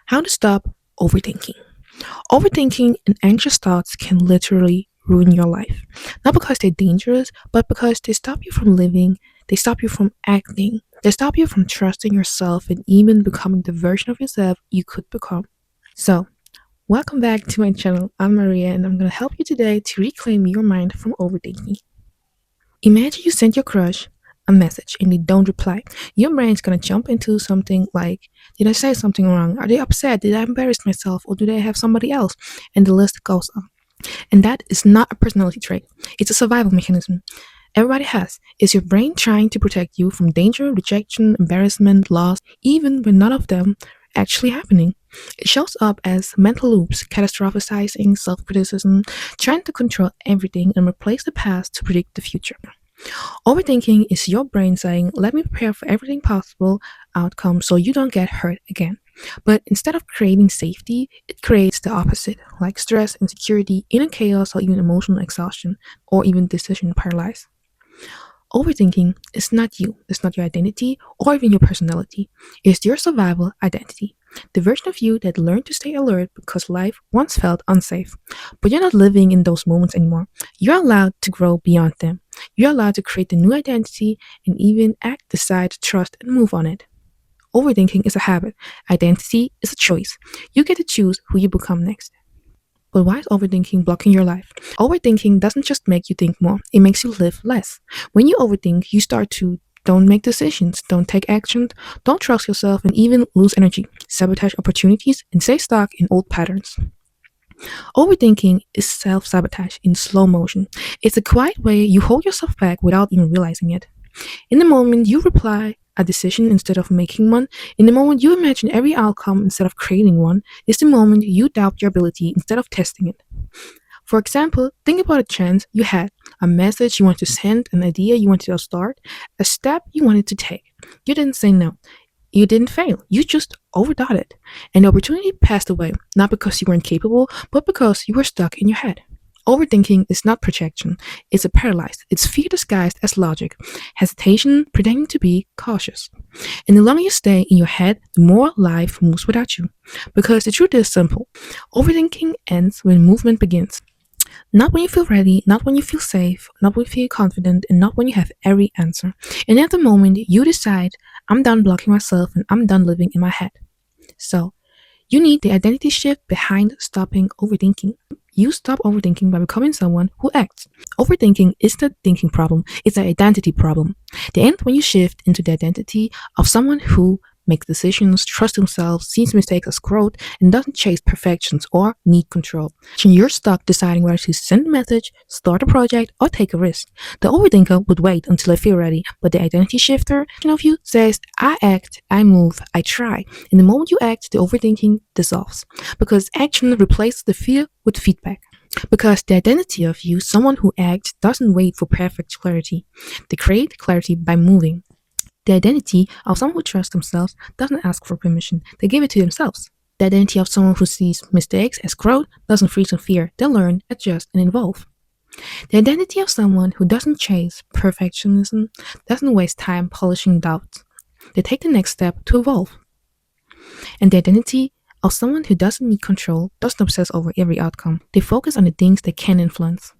How to stop overthinking. Overthinking and anxious thoughts can literally ruin your life. Not because they're dangerous, but because they stop you from living, they stop you from acting, they stop you from trusting yourself and even becoming the version of yourself you could become. So, welcome back to my channel. I'm Maria and I'm going to help you today to reclaim your mind from overthinking. Imagine you send your crush a message and they don't reply. Your brain's gonna jump into something like, did I say something wrong? Are they upset? Did I embarrass myself? Or do they have somebody else? And the list goes on. And that is not a personality trait. It's a survival mechanism. Everybody has. It's your brain trying to protect you from danger, rejection, embarrassment, loss, even when none of them actually happening. It shows up as mental loops, catastrophizing, self criticism, trying to control everything and replace the past to predict the future. Overthinking is your brain saying, let me prepare for everything possible outcome so you don't get hurt again. But instead of creating safety, it creates the opposite, like stress, insecurity, inner chaos, or even emotional exhaustion, or even decision paralysis. Overthinking is not you, it's not your identity or even your personality. It's your survival identity. The version of you that learned to stay alert because life once felt unsafe. But you're not living in those moments anymore. You're allowed to grow beyond them. You're allowed to create a new identity and even act, decide, trust, and move on it. Overthinking is a habit. Identity is a choice. You get to choose who you become next. But why is overthinking blocking your life? Overthinking doesn't just make you think more, it makes you live less. When you overthink, you start to don't make decisions, don't take action, don't trust yourself, and even lose energy, sabotage opportunities, and stay stuck in old patterns. Overthinking is self sabotage in slow motion. It's a quiet way you hold yourself back without even realizing it. In the moment you reply a decision instead of making one, in the moment you imagine every outcome instead of creating one, is the moment you doubt your ability instead of testing it. For example, think about a chance you had, a message you wanted to send, an idea you wanted to start, a step you wanted to take. You didn't say no. You didn't fail. You just overthought it. And the opportunity passed away, not because you weren't capable, but because you were stuck in your head. Overthinking is not projection, it's a paralyzed. It's fear disguised as logic, hesitation pretending to be cautious. And the longer you stay in your head, the more life moves without you. Because the truth is simple overthinking ends when movement begins. Not when you feel ready, not when you feel safe, not when you feel confident, and not when you have every answer. And at the moment you decide, I'm done blocking myself and I'm done living in my head. So, you need the identity shift behind stopping overthinking. You stop overthinking by becoming someone who acts. Overthinking is the thinking problem, it's an identity problem. The end when you shift into the identity of someone who makes decisions, trusts themselves, sees mistakes as growth, and doesn't chase perfections or need control. You're stuck deciding whether to send a message, start a project, or take a risk. The overthinker would wait until I feel ready, but the identity shifter of you says, I act, I move, I try. And the moment you act, the overthinking dissolves. Because action replaces the fear with feedback. Because the identity of you, someone who acts, doesn't wait for perfect clarity. They create clarity by moving. The identity of someone who trusts themselves doesn't ask for permission, they give it to themselves. The identity of someone who sees mistakes as growth doesn't freeze in fear, they learn, adjust, and evolve. The identity of someone who doesn't chase perfectionism doesn't waste time polishing doubts. They take the next step to evolve. And the identity of someone who doesn't need control doesn't obsess over every outcome. They focus on the things they can influence.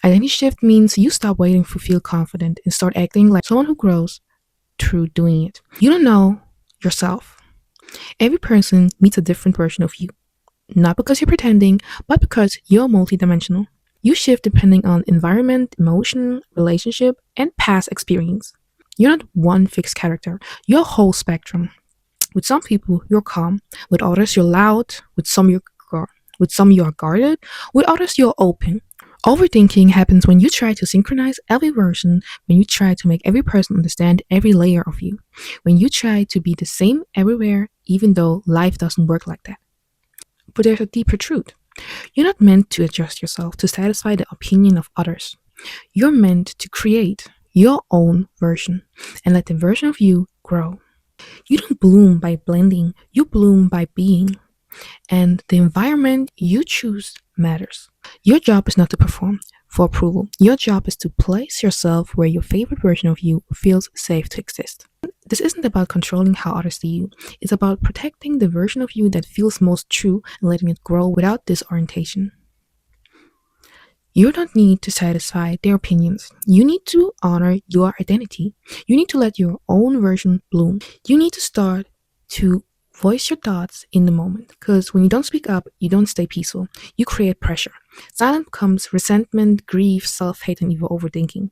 Identity shift means you stop waiting to feel confident and start acting like someone who grows through doing it. You don't know yourself. Every person meets a different version of you. Not because you're pretending, but because you're multidimensional. You shift depending on environment, emotion, relationship, and past experience. You're not one fixed character, you're a whole spectrum. With some people, you're calm. With others, you're loud. With some you are guarded. With others, you're open. Overthinking happens when you try to synchronize every version, when you try to make every person understand every layer of you, when you try to be the same everywhere, even though life doesn't work like that. But there's a deeper truth. You're not meant to adjust yourself to satisfy the opinion of others. You're meant to create your own version and let the version of you grow. You don't bloom by blending, you bloom by being. And the environment you choose matters. Your job is not to perform for approval. Your job is to place yourself where your favorite version of you feels safe to exist. This isn't about controlling how others see you. It's about protecting the version of you that feels most true and letting it grow without disorientation. You don't need to satisfy their opinions. You need to honor your identity. You need to let your own version bloom. You need to start to voice your thoughts in the moment. Because when you don't speak up, you don't stay peaceful. You create pressure. Silence becomes resentment, grief, self-hate, and even overthinking.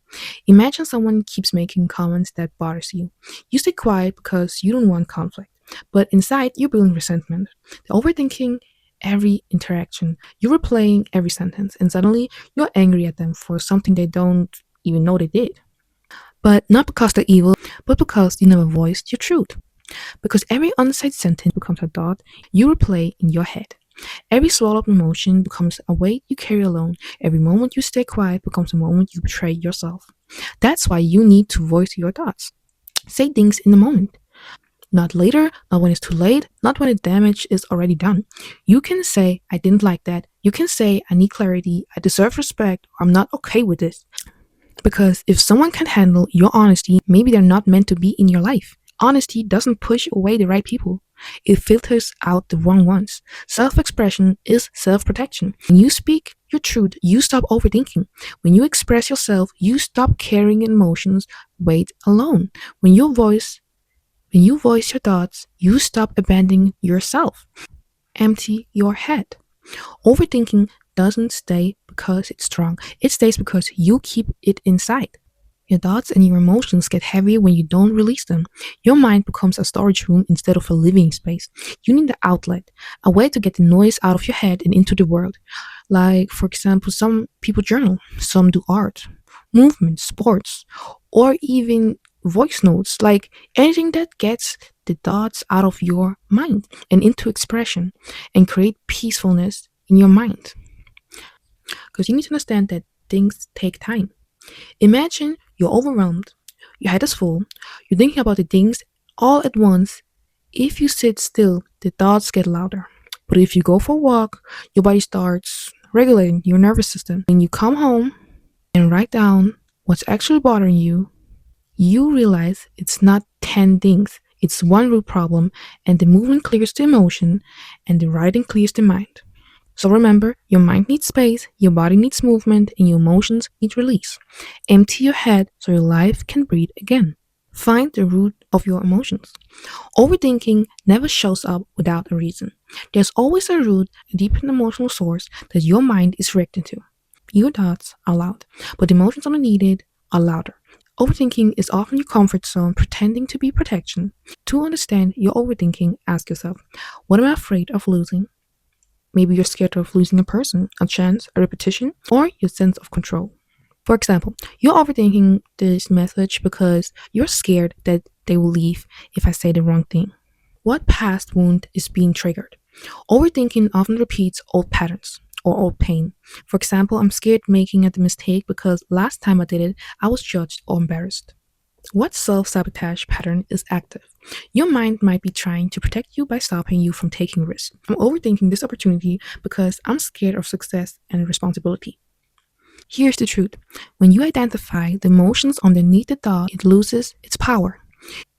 Imagine someone keeps making comments that bothers you. You stay quiet because you don't want conflict. But inside, you're building resentment. The overthinking every interaction. You're replaying every sentence, and suddenly you're angry at them for something they don't even know they did. But not because they're evil, but because you never voiced your truth. Because every unsaid sentence becomes a thought you replay in your head. Every swallowed emotion becomes a weight you carry alone. Every moment you stay quiet becomes a moment you betray yourself. That's why you need to voice your thoughts. Say things in the moment. Not later, not when it's too late, not when the damage is already done. You can say, I didn't like that. You can say, I need clarity, I deserve respect, or I'm not okay with this. Because if someone can handle your honesty, maybe they're not meant to be in your life. Honesty doesn't push away the right people, it filters out the wrong ones. Self expression is self protection. When you speak your truth, you stop overthinking. When you express yourself, you stop carrying emotions weight alone. When your voice when you voice your thoughts, you stop abandoning yourself. Empty your head. Overthinking doesn't stay because it's strong, it stays because you keep it inside. Your thoughts and your emotions get heavier when you don't release them. Your mind becomes a storage room instead of a living space. You need an outlet, a way to get the noise out of your head and into the world. Like, for example, some people journal, some do art, movement, sports, or even voice notes, like anything that gets the thoughts out of your mind and into expression and create peacefulness in your mind. Because you need to understand that things take time. Imagine you're overwhelmed, your head is full, you're thinking about the things all at once. If you sit still, the thoughts get louder. But if you go for a walk, your body starts regulating your nervous system. When you come home and write down what's actually bothering you, you realize it's not 10 things, it's one root problem, and the movement clears the emotion, and the writing clears the mind. So remember, your mind needs space, your body needs movement, and your emotions need release. Empty your head so your life can breathe again. Find the root of your emotions. Overthinking never shows up without a reason. There's always a root, a deep emotional source that your mind is reacting to. Your thoughts are loud, but the emotions underneath it are louder. Overthinking is often your comfort zone pretending to be protection. To understand your overthinking, ask yourself, what am I afraid of losing? Maybe you're scared of losing a person, a chance, a repetition, or your sense of control. For example, you're overthinking this message because you're scared that they will leave if I say the wrong thing. What past wound is being triggered? Overthinking often repeats old patterns or old pain. For example, I'm scared making a mistake because last time I did it, I was judged or embarrassed. What self sabotage pattern is active? Your mind might be trying to protect you by stopping you from taking risks. I'm overthinking this opportunity because I'm scared of success and responsibility. Here's the truth, when you identify the emotions underneath the thought, it loses its power.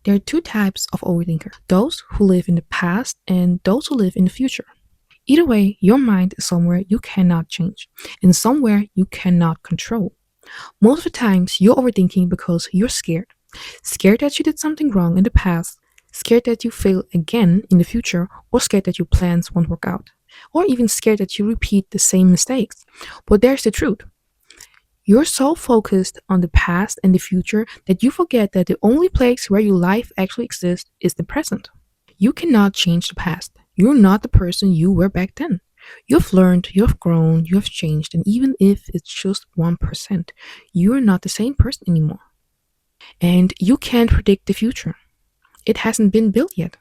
There are two types of overthinkers, those who live in the past and those who live in the future. Either way, your mind is somewhere you cannot change and somewhere you cannot control. Most of the times, you're overthinking because you're scared. Scared that you did something wrong in the past, scared that you fail again in the future, or scared that your plans won't work out, or even scared that you repeat the same mistakes. But there's the truth. You're so focused on the past and the future that you forget that the only place where your life actually exists is the present. You cannot change the past. You're not the person you were back then. You've learned, you have grown, you have changed, and even if it's just 1%, you're not the same person anymore. And you can't predict the future. It hasn't been built yet.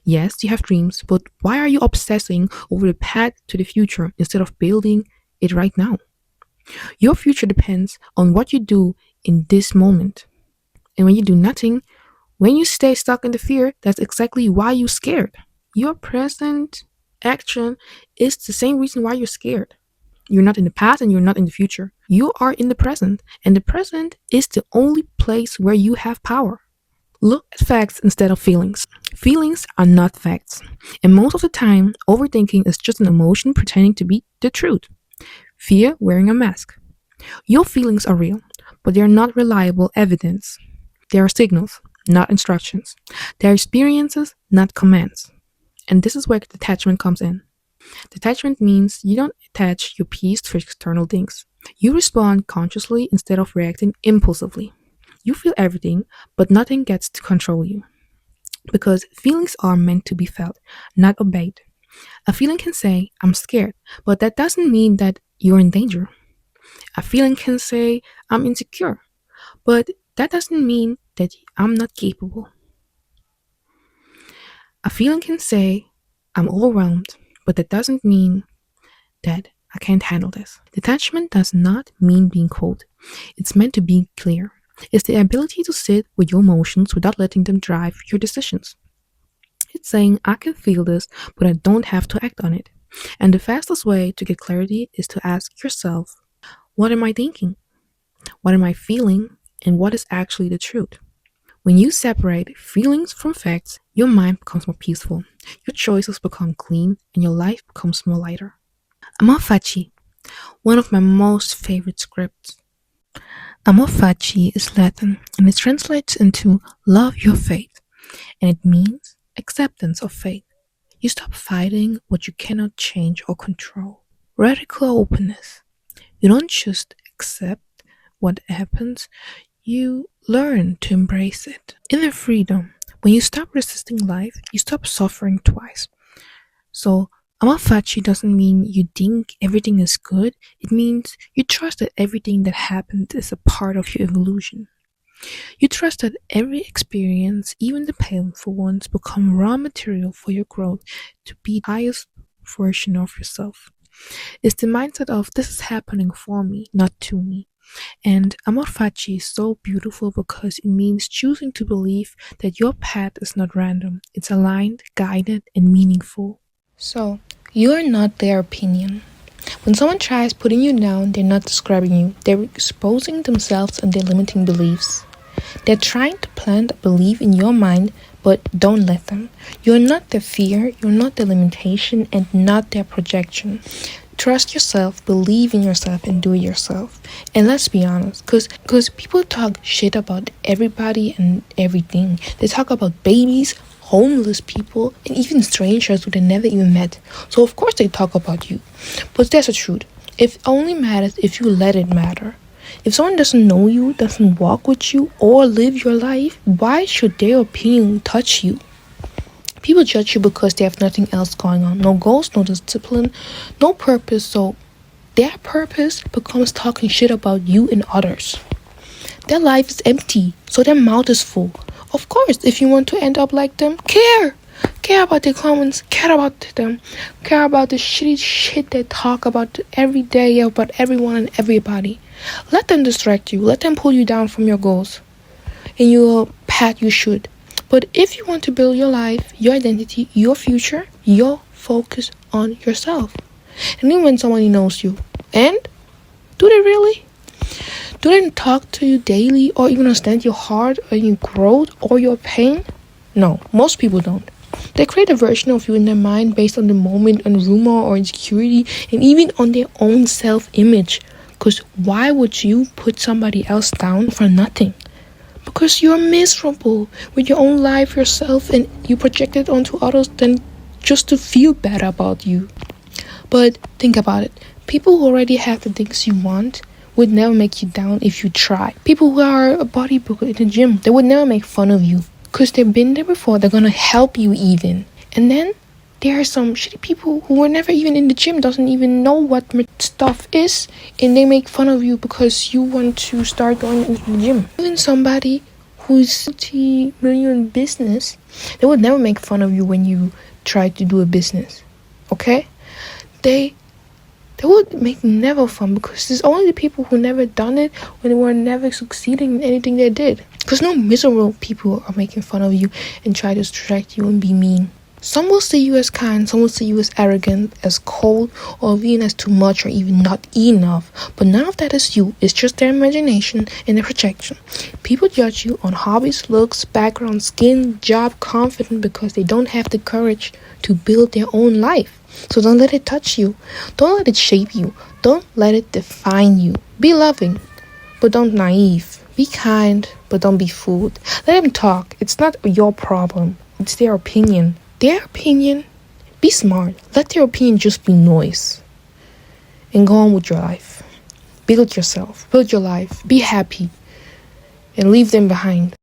Yes, you have dreams, but why are you obsessing over the path to the future instead of building it right now? Your future depends on what you do in this moment. And when you do nothing, when you stay stuck in the fear, that's exactly why you're scared. Your present action is the same reason why you're scared. You're not in the past and you're not in the future. You are in the present, and the present is the only place where you have power. Look at facts instead of feelings. Feelings are not facts. And most of the time, overthinking is just an emotion pretending to be the truth. Fear wearing a mask. Your feelings are real, but they are not reliable evidence. They are signals, not instructions. They are experiences, not commands. And this is where detachment comes in. Detachment means you don't attach your peace to external things. You respond consciously instead of reacting impulsively. You feel everything, but nothing gets to control you. Because feelings are meant to be felt, not obeyed. A feeling can say, I'm scared, but that doesn't mean that you're in danger. A feeling can say, I'm insecure, but that doesn't mean that I'm not capable. A feeling can say, I'm overwhelmed, but that doesn't mean that I can't handle this. Detachment does not mean being cold. It's meant to be clear. It's the ability to sit with your emotions without letting them drive your decisions. It's saying, I can feel this, but I don't have to act on it. And the fastest way to get clarity is to ask yourself, what am I thinking? What am I feeling? And what is actually the truth? When you separate feelings from facts, your mind becomes more peaceful, your choices become clean, and your life becomes more lighter. Amor fati, one of my most favorite scripts. Amor fati is Latin and it translates into love your faith, and it means acceptance of faith. You stop fighting what you cannot change or control. Radical openness. You don't just accept what happens, you learn to embrace it. Inner freedom. When you stop resisting life, you stop suffering twice. So, Amafachi doesn't mean you think everything is good. It means you trust that everything that happened is a part of your evolution. You trust that every experience, even the painful ones, become raw material for your growth to be the highest version of yourself. It's the mindset of this is happening for me, not to me. And Amor Fati is so beautiful because it means choosing to believe that your path is not random. It's aligned, guided, and meaningful. So, you're not their opinion. When someone tries putting you down, they're not describing you. They're exposing themselves and their limiting beliefs. They're trying to plant a belief in your mind, but don't let them. You're not their fear, you're not their limitation, and not their projection. Trust yourself, believe in yourself, and do it yourself. And let's be honest, because people talk shit about everybody and everything. They talk about babies, homeless people, and even strangers who they never even met. So of course they talk about you. But that's the truth. It only matters if you let it matter. If someone doesn't know you, doesn't walk with you, or live your life, why should their opinion touch you? People judge you because they have nothing else going on. No goals, no discipline, no purpose. So their purpose becomes talking shit about you and others. Their life is empty, so their mouth is full. Of course, if you want to end up like them, care. Care about their comments, care about them, care about the shitty shit they talk about every day about everyone and everybody. Let them distract you, let them pull you down from your goals and your path you should. But if you want to build your life, your identity, your future, your focus on yourself. And even when somebody knows you. And do they really? Do they talk to you daily or even understand your heart or your growth or your pain? No, most people don't. They create a version of you in their mind based on the moment, on rumor or insecurity, and even on their own self-image. Because why would you put somebody else down for nothing? Because you're miserable with your own life yourself and you project it onto others then just to feel better about you. But think about it. People who already have the things you want would never make you down if you try. People who are a bodybuilder in the gym, they would never make fun of you. Because they've been there before, they're gonna help you even. And then there are some shitty people who were never even in the gym, doesn't even know what stuff is, and they make fun of you because you want to start going into the gym. Even somebody who's multi-million business, they would never make fun of you when you try to do a business. Okay? They would make never fun because it's only the people who never done it when they were never succeeding in anything they did. Because no miserable people are making fun of you and try to distract you and be mean. Some will see you as kind, some will see you as arrogant, as cold, or even as too much or even not enough. But none of that is you. It's just their imagination and their projection. People judge you on hobbies, looks, background, skin, job, confidence because they don't have the courage to build their own life. So don't let it touch you. Don't let it shape you. Don't let it define you. Be loving, but don't naive. Be kind, but don't be fooled. Let them talk. It's not your problem. It's their opinion. Their opinion, be smart. Let their opinion just be noise. And go on with your life. Build yourself. Build your life. Be happy. And leave them behind.